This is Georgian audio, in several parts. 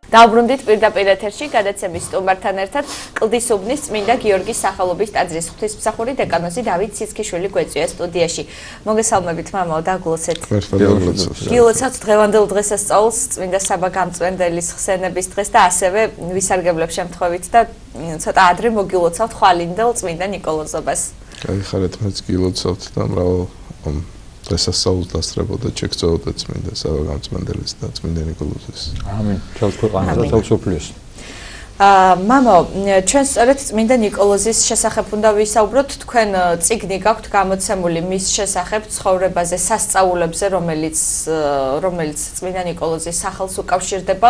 დავბრუნდით პირდაპირ ეთერში გადაცემის სტუმართან ერთად კლდის უბნის წმინდა გიორგის სახელობის ტაძრის ღვთისმსახური დეკანოზი დავით ციცქიშვილი გვეწვია სტუდიაში. მოგესალმებით მამაო, დაგლოცეთ. გილოცავთ დღევანდელ დღესასწაულს წმინდა საბა გამწვენდელის ხსენების დღეს და ასევე ვისარგებლებ შემთხვევით და ცოტა ადრე მოგილოცავთ ხვალინდელ წმინდა ნიკოლოზობას. გაიხარეთ, მეც გილოცავთ და მრავალ დღესასწაულს დასწრებოდა ჩეგწეოდა წმინდა საბა გამწვენდელის და წმინდა ნიკოლოზის. ამინ. თავს ქვეყანაზე თავს უფლიოს. მამაო, ჩვენ სწორედ წმინდა ნიკოლოზის შესახებ უნდა ვისაუბროთ. თქვენ წიგნი გაქვთ გამოცემული მის შესახებ ცხოვრებაზე, სასწაულებზე, რომელიც წმინდა ნიკოლოზის სახელს უკავშირდება.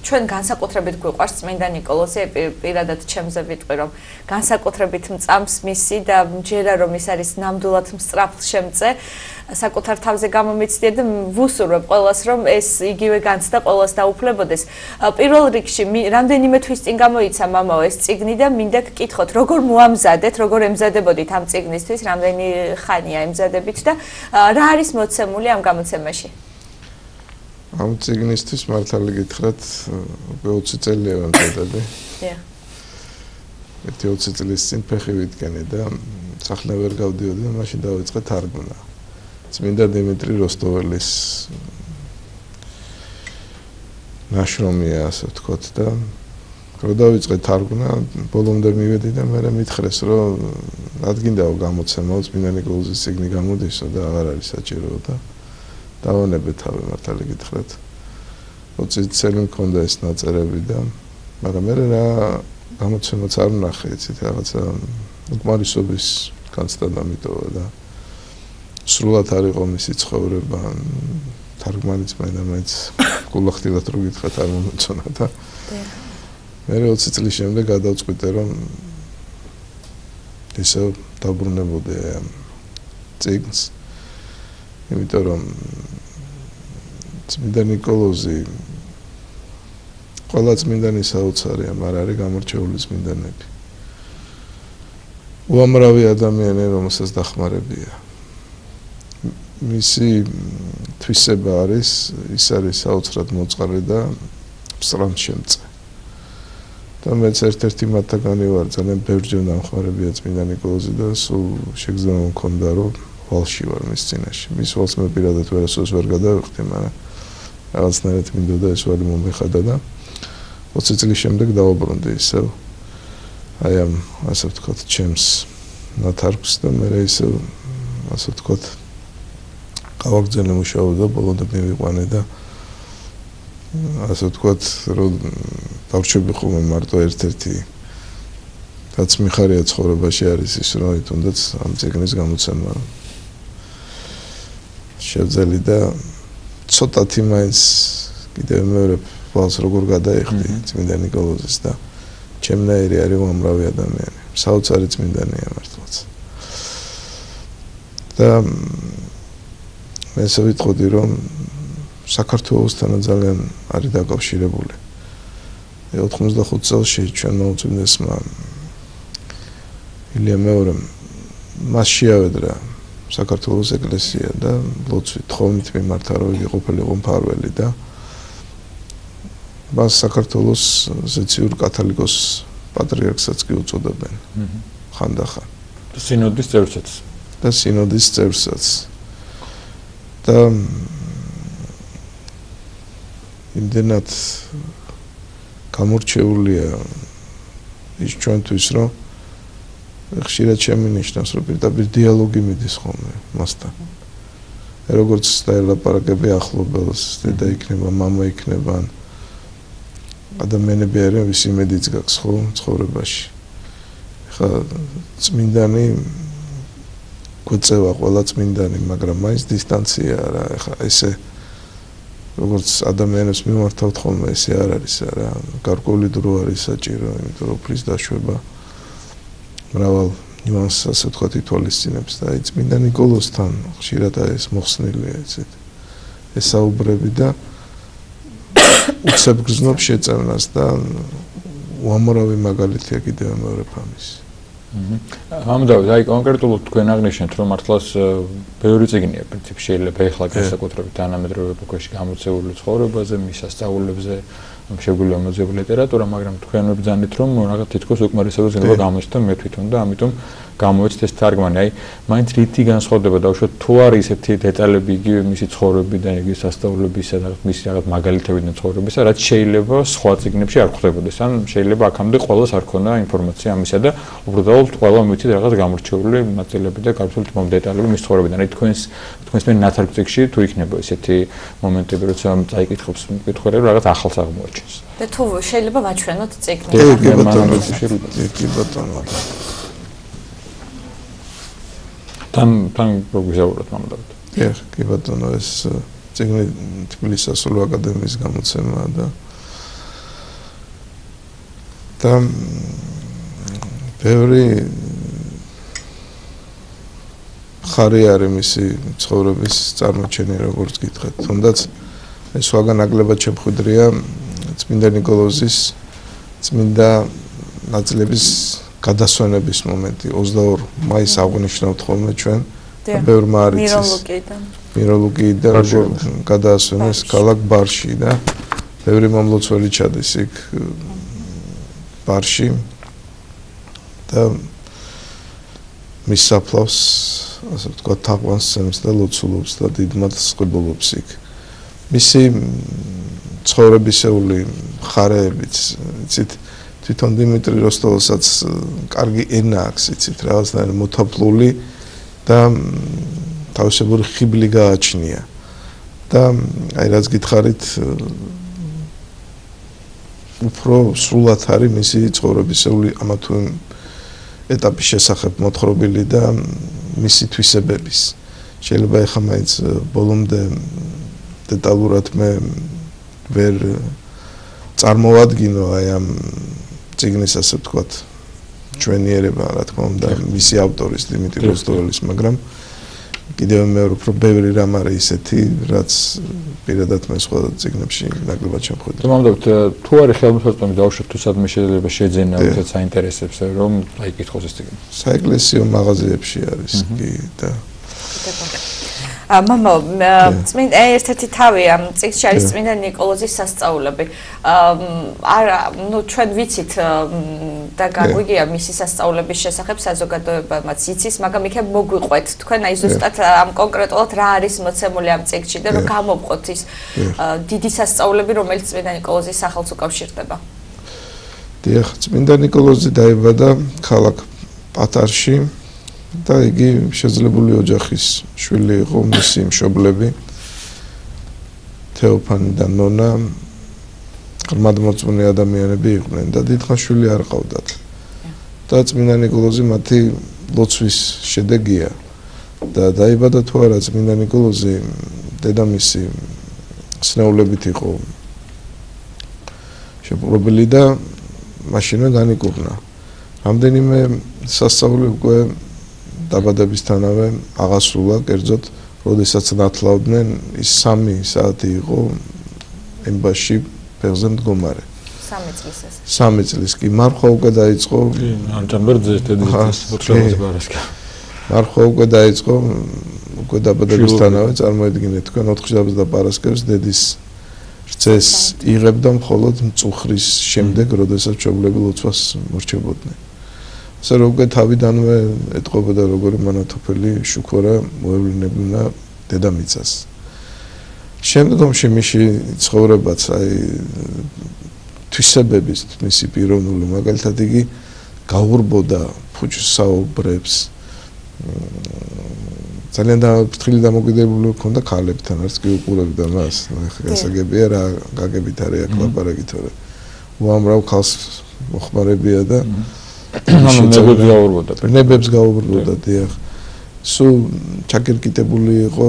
ჩვენ განსაკუთრებით გვიყვარს წმინდა ნიკოლოზი, პირადად ჩემზე ვიტყვი, რომ განსაკუთრებით მწამს მისი და მჯერა რომ ის არის ნამდვილად მსწრაფლშემწე, საკუთარ თავზე გამომიცდია და ვუსურვებ ყველას, რომ ეს იგივე განცდა ყველას დაუფლებოდეს. პირველ რიგში რამდენიმე თვის წინ გამოიცა მამაო ეს წიგნი და მინდა გკითხოთ, როგორ მოამზადეთ, როგორ ემზადებოდით ამ წიგნისთვის, რამდენი ხანია ემზადებით და რა არის მოცემული ამ გამოცემაში? ამ წიგნისთვის მართალი გითხრათ, უკვე 20 წელია ვემზადები. ერთი 20 წლის წინ ფეხი ვიდგენე და სახლ ვერ გავდიოდი და მაშინ დავიწყე თარგმნა. წმინდა დიმიტრი როსტოველის ნაშრომია, ასე ვთქვათ და რო დავიწყე თარგმნა, ბოლომდე მივედი და მე მითხრეს, რომ რადგინდაო გამოცემაო წმინდა ნიკოლოზის წიგნი გამოდისო და აღარ არის საჭირო და დავანებე თავი მართალი გითხრათ. 20 წელი მქონდა ეს ნაწერები და მაგრამ მე რა გამოცემაც არ ვნახე, იცით, რაღაცა უკმარისობის განცდა დამიტოვა და სრულად არ იყო მისი ცხოვრება, თარგმანიც მაინც გულახდილად რო გითხრათ არ მომეწონა და მე 20 წლის შემდეგ გადავწყვიტე, რომ ისე დაბრუნებოდი ამ წიგნს, იმიტომ რომ წმინდა ნიკოლოზი ყველა წმინდანის საოცარია, მაგრამ არის გამორჩეული წმინდანები. უამრავი ადამიანი, რომელსაც დახმარებია. მისი თვისება არის, ის არის საოცრად მოწყალე და მსწრაფშემწე. და მეც ერთ-ერთი მათგანი ვარ, ძალიან ბევრჯერ დამხმარებია წმინდა ნიკოლოზი და სულ შეგრძნება მქონდა, რომ ვალში ვარ მის წინაშე. მის ვალს მე პირადად ვერასოდეს ვერ გადავიხდი, მაგრამ რაღაცნაირად მინდოდა ეს ვალი მომეხადა და 20 წლის შემდეგ დავუბრუნდი ისევ აი ამ, ასე ვთქვათ, ჩემს ნათარგს და მე ისევ, ასე ვთქვათ, გავაგრძელე მუშაობა, ბოლომდე მივიყვანე და ასე ვთქვათ, რომ დავრჩები ხოლმე მარტო ერთ-ერთი რაც მიხარია ცხოვრებაში არის ის, რომ თუნდაც ამ წიგნის გამოცემა შევძელი და ცოტათი მაინც კიდევ მეორე ვალს როგორ გადაიხდი წმინდა ნიკოლოზის და ჩემნაირი არის უამრავი ადამიანი. საოცარი წმინდანია მართლაც. და მე ვიტყოდი, რომ საქართველოსთან ძალიან არის დაკავშირებული. 85 წელს ჩვენმა უწმინდესმა ილია მეორემ მას შეავედრა საქართველოს ეკლესია და ლოცვით თხოვნით მიმართა, რომ იგი ყოფილიყო მფარველი და მას საქართველოს ზეციურ კათოლიკოს პატრიარქსაც კი უწოდებენ. ხანდახან. და სინოდის წევრსაც. და სინოდის წევრსაც. და იმდენად გამორჩეულია ის ჩვენთვის, რომ ხშირად შემინიშნავს, რომ პირდაპირ დიალოგი მიდის ხოლმე მასთან. როგორც დაელაპარაკები ახლობელს, დედა იქნება, მამა იქნება, ადამიანები არიან, ვის იმედიც გაქვს ხო ცხოვრებაში. ხა წმინდანი გვეწევა ყველა წმინდანი, მაგრამ მაინც დისტანცია რა, ხა ესე როგორც ადამიანებს მიმართავთ ხოლმე, ესე არ არის რა, გარკვეული დრო არის საჭირო, იმიტომ რომ უფლის დაშვება მრავალ ნიუანსს, ასე ვთქვათ, ითვალისწინებს და აი წმინდა ნიკოლოზთან ხშირად ეს მოხსნილია, იცით. ეს საუბრები და უცებ გრძნობს შეწევნას და უამრავი მაგალითია კიდევ მეორე ფამის. ამდავით, აი კონკრეტულად თქვენ აღნიშნეთ, რომ მართლაც ბევრი წიგნია, პრინციპში შეიძლება ეხლა განსაკუთრებით თანამედროვე ეპოქაში გამოცემული ცხოვრებაზე, მის სასწაულებზე, შეგვიძლია მოძებნილი ლიტერატურა, მაგრამ თქვენ ვებრძანეთ, რომ რაღაც თითქოს უკმარისობის გზა გამოჩნდა მე თვითონ და ამიტომ გამოეცეთ ეს თარგმანი. აი, მაინც რითი განსხვავდება დაუშვათ თუ არის ესეთი დეტალები იგივე მისი ცხოვრებიდან, იგივე სასწავლებისა და მისი რაღაც მაგალითებიდან ცხოვრებისა, რაც შეიძლება სხვა წიგნებში არ ხვდებოდეს. ან შეიძლება აქამდე ყველას არ ქონდა ინფორმაცია ამისა და უბრალოდ ყველა მითით რაღაც გამორჩეული ნაწილები და გარკვეული დეტალები მის ცხოვრებიდან. აი, თქვენს მე ნათარგ წიგნში თუ იქნება ესეთი მომენტები, როცა წაიკითხებს მკითხველები რაღაც ახალს აღმოაჩენს. და თუ შეიძლება ვაჩვენოთ წიგნი. კი ბატონო. თან პროგრესულად მომდაბთ. კი ბატონო, ეს წიგნი თბილისის სასულო აკადემიის გამოცემაა და ბევრი ხარი არის მისი ცხოვრების წარმოჩენა, როგორც გითხეთ. თუნდაც ეს სხვაგან ნაკლებად შემხვიდრია წმინდა ნიკოლოზის წმინდა ნაწილების გადასვენების მომენტი 22 მაისს აღნიშნავთ ხოლმე ჩვენ და ბევრმა არ იცის მიროლოგიიდან გადაასვენეს ქალაქ ბარში და ბევრი მომლოცველი ჩადის იქ ბარში და მის საფლავს ასე ვთქვათ თაყვანს სცემს და ლოცულობს და დიდმად სყიდულობს იქ მისი ცხოვრებისეული ხარეებიც იცით თვითონ დიმიტრი როსტოველსაც კარგი ენა აქვს იცით რაღაცნაირად მოთაფლული და თავისებური ხიბლი გააჩნია და აი რაც გითხარით უფრო სრულად არის მისი ცხოვრებისეული ამა თუ იმ ეტაპის შესახებ მოთხრობილი და მისი თვისებების შეიძლება ეხლა მაინც ბოლომდე დეტალურად მე ვერ წარმოვადგინო აი ამ წიგნის ასე ვთქვათ ჩვენიერება რა თქმა უნდა მისი ავტორის დიმიტრი როსტოველის მაგრამ კიდევ მეორე უფრო ბევრი რამ არის ისეთი რაც პირადად მე სხვა წიგნებში ნაკლებად შემხვიდრე. მომდობთ თუ არის ხელმისაწვდომი დაუშვათ თუ სადმე შეიძლება შეძენა უცებ საინტერესებს რომ აიკითხოს ეს წიგნი. საეკლესიო მაღაზიებში არის კი და მამა წმინდა ერთ-ერთი თავი ამ წიგნში არის წმინდა ნიკოლოზის სასწაულები. არა, ნუ ჩვენ ვიცით და გაგვიგია მისი სასწაულების შესახებ საზოგადოებამაც იცის, მაგრამ იქნებ მოგვიყვეთ თქვენ აი ზუსტად ამ კონკრეტულად რა არის მოცემული ამ წიგნში და რომ გამოვყოთ ის დიდი სასწაულები, რომელიც წმინდა ნიკოლოზის სახელს უკავშირდება. დიახ, წმინდა ნიკოლოზი დაიბადა ქალაქ პატარში და იგი შეძლებული ოჯახის შვილი იყო, მისი მშობლები თეოფანი და ნონა ღრმადმორწმუნე ადამიანები იყვნენ და დიდხანშვილი არ ყავდათ. და წმინდა ნიკოლოზი მათი ლოცვის შედეგია და დაიბადა თუ არა წმინდა ნიკოლოზი დედამისი სნეულებით იყო შეპყრობილი და მაშინვე განიკურნა. რამდენიმე სასწაული უკვე დაბადებისთანავე აღასრულა, კერძოდ, როდესაც ნათლავდნენ, ის 3 საათი იყო ემბაში ფეხზე მდგომარე. 3 წლის ეს. 3 წლის კი მარხვა უკვე დაიწყო. კი, ანტამბერძეს დედის ფოთლების ბარასკა. მარხვა უკვე დაიწყო, უკვე დაბადებისთანავე წარმოედგინეთ თქვენ 4 და პარასკევს დედის რძეს იღებდა მხოლოდ მწუხრის შემდეგ, როდესაც მშობლები ლოცვას მორჩებოდნენ. ასე რომ უკვე თავიდანვე ეტყობოდა როგორი მანათოფელი შუქორა მოევლინებინა დედამიწას. შემდგომში მისი ცხოვრებაც აი თვისებების მისი პიროვნული მაგალითად იგი გაურბოდა ფუჭს საუბრებს ძალიან ფრთხილი დამოკიდებული ჰქონდა ქალებთან, არც კი უყურებდა მას. ახლა გასაგებია რა გაგებით არის აქ ლაპარაკი თორე უამრავ ქალს მოხმარებია და ნებებს გაუბრუნდა დიახ. სულ ჩაკირკიტებული იყო,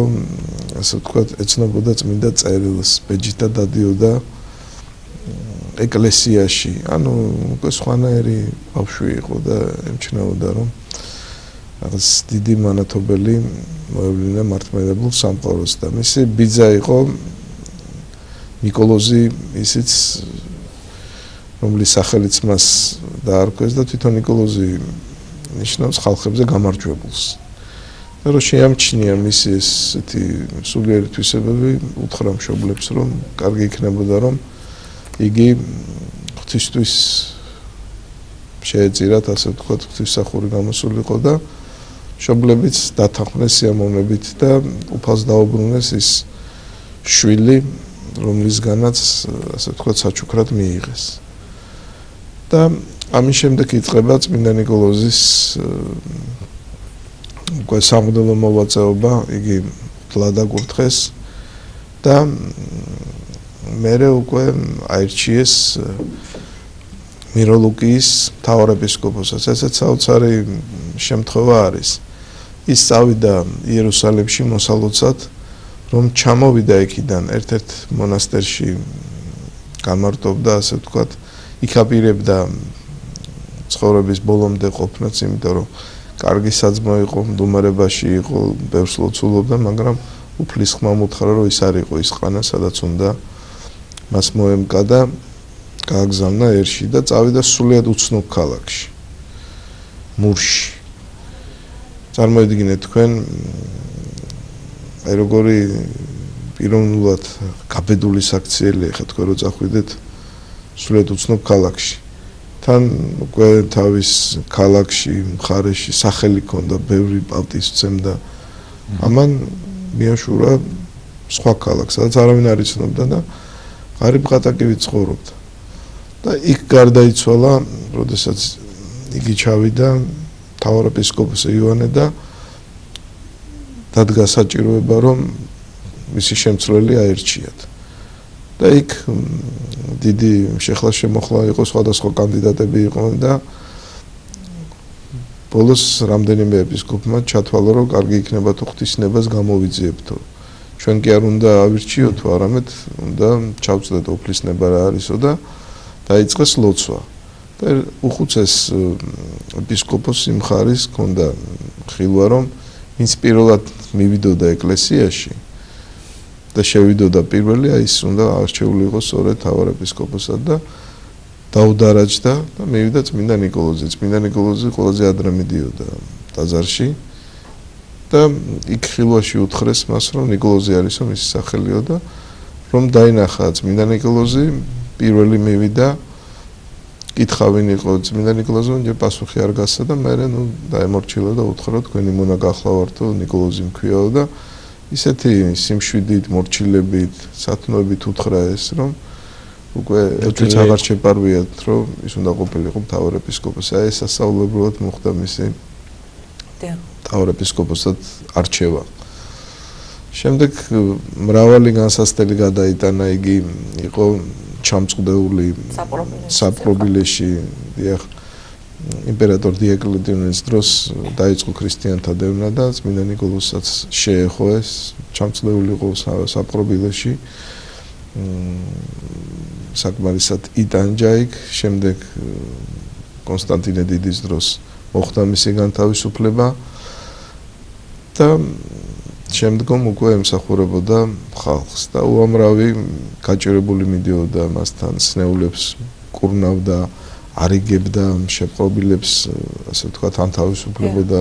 ასე ვთქვათ, ეცნობოდა წმინდა წერილს, ბეჯითა დადიოდა ეკლესიაში. ანუ უკვე სხვანაირი ბავშვი იყო და ემჩნეოდა რომ რაღაც დიდი მანათობელი მოევლინა მართლმადიდებლურ სამყაროს და მისი ბიძა იყო ნიკოლოზი, ისიც რომლის სახელიც მას დაარქვეს და თვითონ ნიკოლოზი ნიშნავს ხალხებზე გამარჯვებულს. და რომ შეამჩნია მისი ესეთი სულიერი თვისებები, უთხრა მშობლებს რომ კარგი იქნებოდა რომ იგი ღვთისთვის შეეწირათ, ასე ვთქვათ, ღვთისმსახური გამოსულიყო და მშობლებიც დათანხმდნენ სიამოვნებით და უფალს დაუბრუნეს ის შვილი, რომლისგანაც, ასე ვთქვათ, საჩუქრად მიიღეს. და ამის შემდეგ იწყება წმინდა ნიკოლოზის უკვე სამღვდელო მოღვაწეობა, იგი თლად აკურთხეს და მერე უკვე აირჩიეს მიროლუკიის მთავარეპისკოპოსად. ესეც საოცარი შემთხვევა არის. ის წავიდა იერუსალიმში მოსალოცად, რომ ჩამოვიდა იქიდან ერთ-ერთ მონასტერში გამარტოვდა, ასე ვთქვათ, იქ აპირებდა ცხოვრების ბოლომდე ყოფნაც, იმიტომ რომ კარგი საძმო იყო, მდუმარებაში იყო, ბევრს ლოცულობდა, მაგრამ უფლის ხმა მოთხრა, რომ ის არ იყო ის ყანა, სადაც უნდა მას მოემკა და გააგზავნა ერში და წავიდა სრულიად უცნობ ქალაქში, მურში. წარმოიდგინეთ თქვენ, აი როგორი პიროვნულად გაბედული საქციელი ხა თქვენ რო წახვიდეთ სრულიად უცნობ ქალაქში. თან უკვე თავის ქალაქში, მხარეში სახელი ჰქონდა, ბევრი პატივცემდა. ამან მიაშურა სხვა ქალაქს, სადაც არავინ არ იცნობდა და ღარიბ ყატაკივით ცხოვრობდა. და იქ გარდაიცვალა, როდესაც იგი ჩავიდა მთავარეპისკოპოსი იოანე და დადგა საჭიროება, რომ მისი შემცვლელი აერჩიათ. და იქ დიდი შეხლა-შემოხლა იყო, სხვადასხვა კანდიდატები იყვნენ და ბოლოს რამდენიმე ეპისკოპმა ჩათვალა, რომ კარგი იქნება თუ ღვთისნებას გამოვიძიებთო. ჩვენ კი არ უნდა ავირჩიოთო, არამედ უნდა ჩავწდეთ უფლისნება რა არისო და დაიწყეს ლოცვა. და უხუცეს ეპისკოპოსი მხარის ჰქონდა ხილვა, რომ ვინც პირველად მივიდოდა ეკლესიაში და შევიდოდა პირველი, აი ის უნდა არჩეული იყოს სწორედ მთავარეპისკოპოსად და დაუდარაჯდა და მივიდა წმინდა ნიკოლოზი. წმინდა ნიკოლოზი ყველაზე ადრე მიდიოდა ტაძარში და იქ ხილვაში უთხრეს მას, რომ ნიკოლოზი არისო, მისი სახელიო და რომ დაინახა წმინდა ნიკოლოზი, პირველი მივიდა, კითხა ვინ იყო წმინდა ნიკოლოზი, ჯერ პასუხი არ გასცა და მერე ნუ დაემორჩილა და უთხრა, თქვენი მონა გახლავართო, ნიკოლოზი მქვიაო და ისეთი სიმშვიდით, მორჩილებით, სათნოებით უთხრა ეს, რომ უკვე ერთიც აღარ შეპარვიათ, რომ ის უნდა ყოფილიყო მთავარეპისკოპოსი. აი ეს სასწაულებრივად მოხდა მისი მთავარეპისკოპოსად არჩევა. შემდეგ მრავალი განსასწრელი გადაიტანა, იგი იყო ჩამწყდეული საპყრობილეში, დიახ, იმპერატორ დიოკლეტიანეს დროს დაიწყო ქრისტიანთა დევნა და წმინდა ნიკოლოზსაც შეეხო ეს, ჩამწყდეული იყო საპყრობილეში. საკმარისად იტანჯა იქ, შემდეგ კონსტანტინე დიდის დროს მოხდა მისი განთავისუფლება და შემდგომ უკვე ემსახურებოდა ხალხს და უამრავი გაჭირებული მიდიოდა მასთან, სნეულებს კურნავდა, არიგებდა, შეპყრობილებს, ასე ვთქვათ, ანთავისუფლებოდა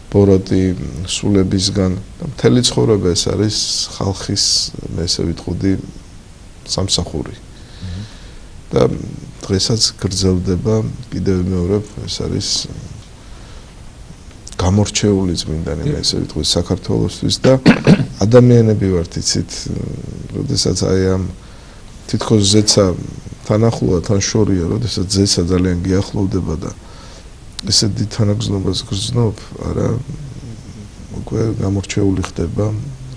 ბოროტი სულებისგან და მთელი ცხოვრება ეს არის ხალხის, მე ესე ვიტყოდი, სამსახური. და დღესაც გრძელდება კიდევ მეორე, ეს არის გამორჩეული წმინდანი, მე ესე ვიტყვი, საქართველოსთვის და ადამიანები ვართ, იცით, როდესაც აი ამ თითქოს ზეცა თან ახლოა, თან შორია, როდესაც ზეცა ძალიან გიახლოვდება და ესე დიდ თანაგრძნობას გრძნობ, არა, უკვე გამორჩეული ხდება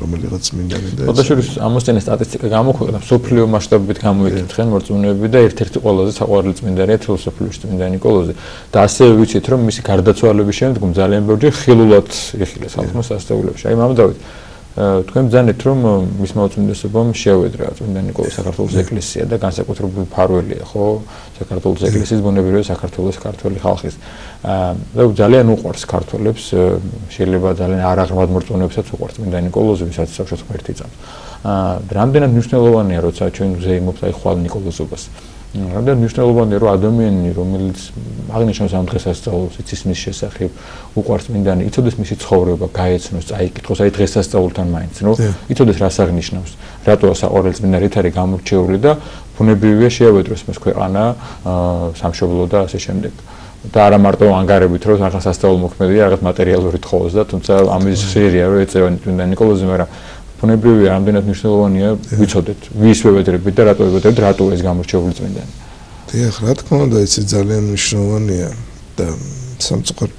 რომელიღაც წმინდანი და ფოტოშურის ამოსცენის სტატისტიკა გამოქვეყნდა სოფლიო მასშტაბებით გამოიკითხენ მორწმუნეები და ერთ-ერთი ყველაზე საყვარელი წმინდანია თელოსოფიაში წმინდა ნიკოლოზი და ასევე ვიცით რომ მისი გარდაცვალების შემდგომ ძალიან ბევრი ხილულად იხილეს ხალხმა სასწაულებში. აი მამდავით თქვენ ბრძანეთ რომ მის მოწმინდესობამ შეევედრა წმინდა ნიკოლოზ საქართველოს ეკლესია და განსაკუთრებული მფარველია ხო საქართველოს ეკლესიის ბუნებრივია საქართველოს ქართველი ხალხის და ძალიან უყვარს ქართველებს შეიძლება ძალიან არაღრმად მოწმუნეებსაც უყვარს წმინდა ნიკოლოზი ვისაც საერთოდ ღმერთი წამს რამდენად მნიშვნელოვანია როცა ჩვენ ზეიმობთ აი ხვალ ნიკოლოზობას რამდენ მნიშვნელოვანია რომ ადამიანი რომელიც აღნიშნავს ამ დღესასწაულს იცის მის შესახებ უყვარს წმინდანი იცოდეს მისი ცხოვრება გაეცნოს წაიკითხოს აი დღესასწაულთან მაინც რომ იცოდეს რას აღნიშნავს რატო საყვარელი წმინდა რით არის გამორჩეული და ბუნებრივია შეავედროს მას ქვეყანა სამშობლო და ასე შემდეგ და არა მარტო ანგარებით რომ რაღაც სასწაულ მოქმედია რაღაც მატერიალური თხოვს და თუმცა ამის ხშირია რომ ეწევანი წმინდა ნიკოლოზი მაგრამ ბუნებრივია რამდენად მნიშვნელოვანია ვიცოდეთ ვის ვევედრებით და რატო ვევედრებით რატო ეს გამორჩეული წმინდანი დიახ რა თქმა უნდა იცი ძალიან მნიშვნელოვანია და სამწუხაროდ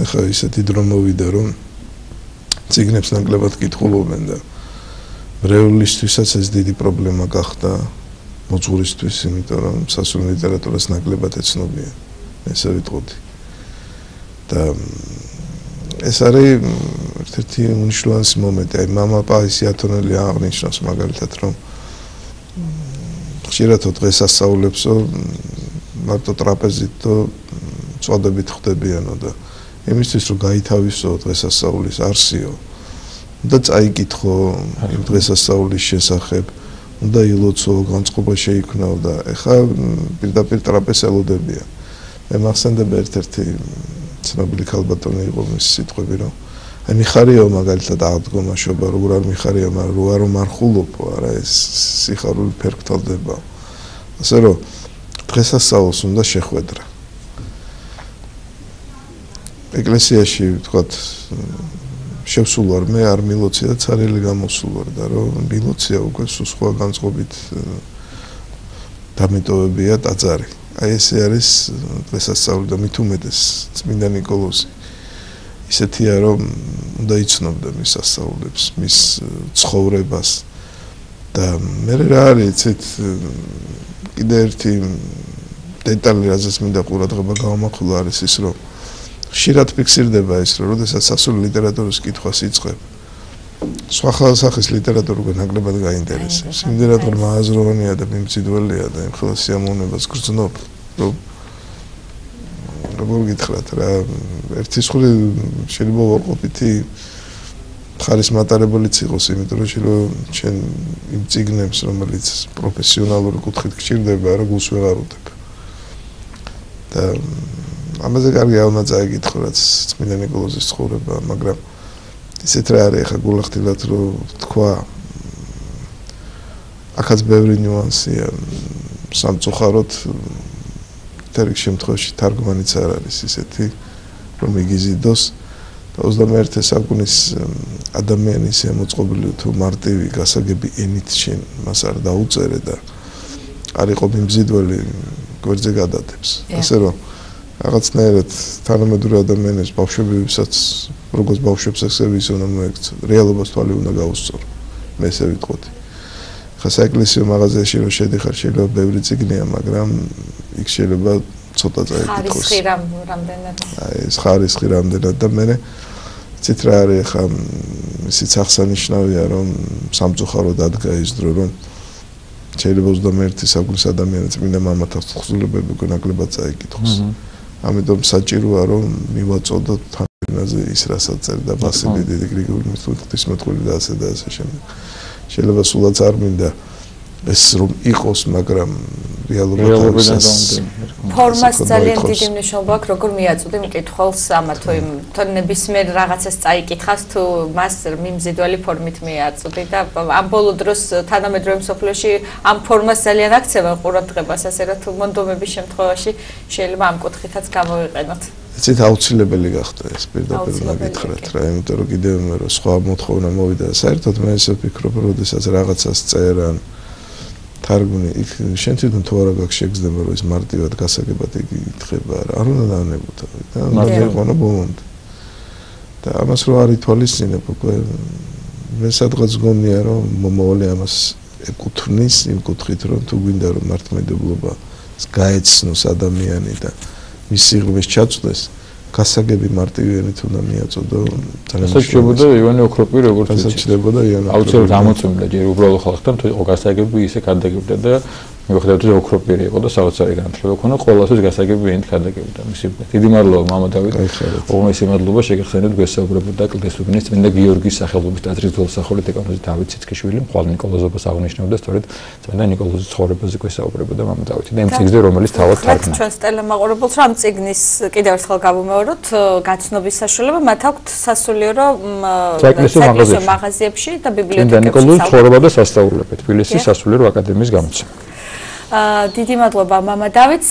ახლა ისეთი დრო მოვიდა რომ წიგნებს ნაკლებად კითხულობენ და ბრეულისთვისაც ეს დიდი პრობლემა გახდა მოძღვრისთვის იმიტომ რომ სასულიერო ლიტერატურას ნაკლებად ეცნობიან ესე ვიტყოდი და ეს არის ერთ-ერთი უნიშნულოვანესი მომენტი აი მამა პაისი ათონელი აღნიშნავს მაგალითად რომ ხშირად დღესასწაულებსო მარტო ტრაპეზით და წოდებით ხდებიანო და იმისთვის რომ გაითავისო დღესასწაულის არსიო და წაიკითხო იმ დღესასწაულის შესახებ უნდა ილოცო განწყობა შეიქმნაო და ეხა პირდაპირ ტრაპეზს ელოდებიან მე მახსენდება ერთ-ერთი ცნობილი ქალბატონი იყო მის სიტყვები რომ აი მიხარიო მაგალითად აღდგომაშობა როგორ არ მიხარია მაგრამ რო არ მარხულობო არა ეს სიხარული ფერკთალდება ასე რომ დღესასწაულს უნდა შეხვედრა ეკლესიაში ვთქვათ შევსულ ვარ მე არ მილოცია და ცარიელი გამოსულ ვარ და რომ მილოცია უკვე სხვა განწყობით დამეტოვებია ტაძარი აი ესე არის დღესასწაული და მით უმეტეს წმინდა ნიკოლოზი ისეთია რომ უნდა იცნობდა მის სასწაულებს მის ცხოვრებას და მე რა არის იცით კიდე ერთი დეტალი რაზეც მინდა ყურადღება გავამახვილო არის ის რომ ხშირად ფიქსირდება ის რომ როდესაც სასულიერო ლიტერატურის კითხვას იწყებ სხვა ხალხის ლიტერატურა ნაკლებად გაინტერესებს იმდენად რომ მააზროვანია და მიმზიდველია და იმ ხელს სიამოვნებას გრძნობ რომ როგორ გითხრათ რა ერთი ხრი შეიძლება ვაყოფითი ხარის მატარებელიც იყოს იმიტომ რომ შეიძლება ჩვენ იმ წიგნებს რომელიც პროფესიონალური კუთხით გჭირდება რა გულს ვეღარ უდებ და ამაზე კარგი უნდა წაიკითხო რაც წმინდა ნიკოლოზის ცხოვრება მაგრამ ისეთ რა არის ხა გულახდილად რომ თქვა აქაც ბევრი ნიუანსია სამწუხაროდ თერგ შემთხვევაში თარგმანიც არ არის ისეთი რომ იგიზიდოს და 21 საუკუნის ადამიანის მოწყობილი თუ მარტივი გასაგები ენით შენ მას არ დაუწერე და არ იყო მიმზიდველი გვერდზე გადადებს ასე რომ რაღაცნაირად თანამედროვე ადამიანებს ბავშვებისაც როგორც ბავშვებს ესევის უნდა მოექცე რეალობას თვალი უნდა გაუსწორო მე ესე ვიტყოდი ხა საეკლესიო მაღაზიაში რომ შედიხარ შეიძლება ბევრი წიგნია მაგრამ იქ შეიძლება ცოტა წაიკითხოს ხარისხი რამდენად აი ეს ხარისხი რამდენად და მე ცით რა არის ხა ისიც აღსანიშნავია რომ სამწუხაროდ ადგა ის დრო რომ შეიძლება 21 საუკუნის ადამიანებს წმინდა მამათა თხზულებები ნაკლებად წაიკითხოს ამიტომ საჭიროა რომ მივაწოდოთ თანაზე ის რასაც წერდა ვასილი დიდი გრიგორი ღვთისმეტყველი და ასე შემდეგ შეიძლება სულაც არ მინდა ეს რომ იყოს მაგრამ რეალობრივად ფორმას ძალიან დიდი მნიშვნელობა აქვს როგორ მიაწოდე მკითხველს ამა თუ იმ ნებისმიერ რაღაცას წაიკითხავს თუ მას მიმზიდველი ფორმით მიაწოდი და ამ ბოლო დროს თანამედროვე მსოფლიოში ამ ფორმას ძალიან აქცევენ ყურადღებას ასე რომ თუ მონდომების შემთხვევაში შეიძლება ამ კუთხითაც გამოვიყენოთ იცით აუცილებელი გახდა ეს პირდაპირ მაგითხრათ რა იმიტომ რომ კიდევ რომ სხვა მოთხოვნა მოვიდა საერთოდ მე ესე ვფიქრობ რომ შესაძ რაღაცას წერან თარგმნი იქ შენ თვითონ თუ არა გაქვს შეგრძნება რომ ეს მარტივად გასაგებად იკითხება რა არ უნდა დაანებოთ და მაგეყონა ბოლომდე და ამას რო არ ითვალისწინებ უკვე მე სადღაც გონია რომ მომავალი ამას ეკუთვნის იმ კუთხით რომ თუ გვინდა რომ მართლმადიდებლობა გაეცნოს ადამიანი და მის სიღრმეს ჩაწვდეს გასაგები მარტივიანით უნდა მიაწოდო ძალიან შეჭებოდა ივანე ოქროპი როგორც შეჭებოდა იანა აუცილებლად ამოწმდა ჯერ უბრალო ხალხთან თუ იყო გასაგები ისე გადაგებდა და მიუხედავად იმისა, ოქრო პირი იყო და საოცარი განათლება ჰქონდა, ყოველთვის გასაგები ვინით გადაგებდა. მისი დიდი მადლობა მამა დავით. უღმესი მადლობა შეგახსენებთ გვესაუბრებოდა კლდეს უბნის წმინდა გიორგის სახელობის ტაძრის ძველსახური დეკანოზი დავით ციცქიშვილი, მხოლოდ ნიკოლოზობას აღნიშნავდა, სწორედ წმინდა ნიკოლოზის ცხოვრებაზე გვესაუბრებოდა მამა დავითი და იმ წიგნზე რომელიც თავად თარგმნა. ჩვენს ტელემაყურებელს რომ წიგნის კიდევ ერთხელ გავუმეოროთ, გაცნობის საშუალება მათ აქვთ სასულიერო საეკლესიო მაღაზიებში და ბიბლიოთეკებში. წმინდა ნიკოლოზის ცხოვრება და სასწაულები თბილისის სასულიერო აკადემიის გამოცემა. დიდი მადლობა მამა დავითს.